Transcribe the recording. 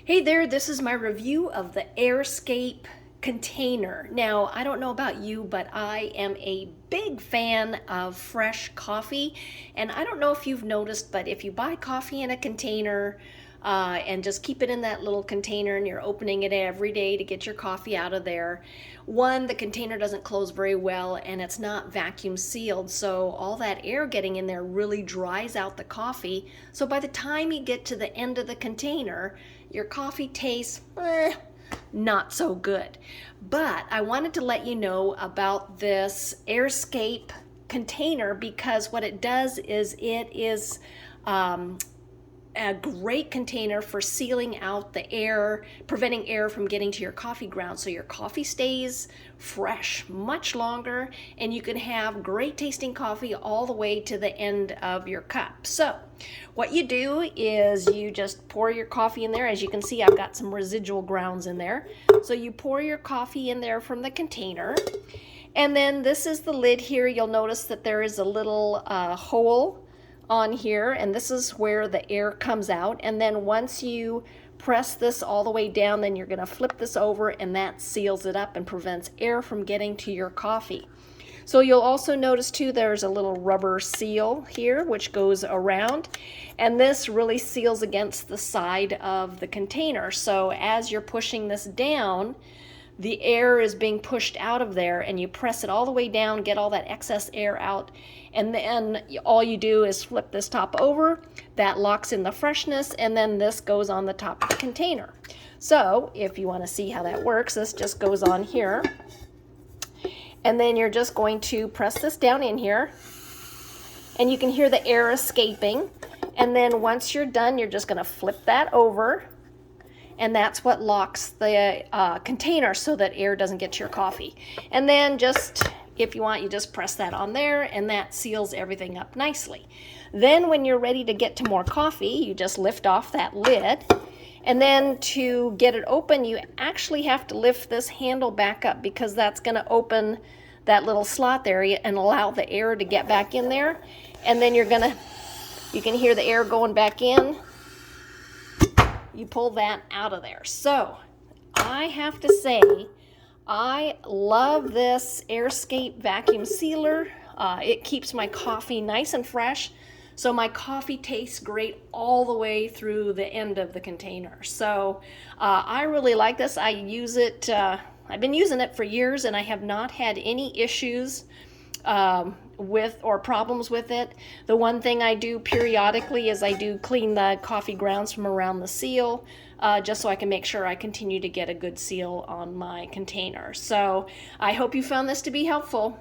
Hey there, this is my review of the Airscape container. Now, I don't know about you, but I am a big fan of fresh coffee. And I don't know if you've noticed, but if you buy coffee in a container and just keep it in that little container and you're opening it every day to get your coffee out of there, one, the container doesn't close very well and it's not vacuum sealed. So all that air getting in there really dries out the coffee. So by the time you get to the end of the container, your coffee tastes not so good. But I wanted to let you know about this Airscape container because what it does is it is a great container for sealing out the air, preventing air from getting to your coffee grounds, so your coffee stays fresh much longer and you can have great tasting coffee all the way to the end of your cup. So what you do is you just pour your coffee in there. As you can see, I've got some residual grounds in there. So you pour your coffee in there from the container. And then this is the lid here. You'll notice that there is a little hole on here, and this is where the air comes out. And then once you press this all the way down, then you're going to flip this over and that seals it up and prevents air from getting to your coffee. So you'll also notice too there's a little rubber seal here which goes around, and this really seals against the side of the container. So as you're pushing this down, the air is being pushed out of there, and you press it all the way down, get all that excess air out, and then all you do is flip this top over. That locks in the freshness, and then this goes on the top of the container. So if you want to see how that works, this just goes on here, and then you're just going to press this down in here, and you can hear the air escaping. And then once you're done, you're just going to flip that over, and that's what locks the container so that air doesn't get to your coffee. And then just, if you want, you just press that on there, and that seals everything up nicely. Then when you're ready to get to more coffee, you just lift off that lid. And then to get it open, you actually have to lift this handle back up, because that's going to open that little slot there and allow the air to get back in there. And then you can hear the air going back in. You pull that out of there. So I have to say, I love this Airscape vacuum sealer. It keeps my coffee nice and fresh, so my coffee tastes great all the way through the end of the container. So I really like this. I use it, I've been using it for years, and I have not had any issues with or problems with it. The one thing I do periodically is I do clean the coffee grounds from around the seal, just so I can make sure I continue to get a good seal on my container. So I hope you found this to be helpful.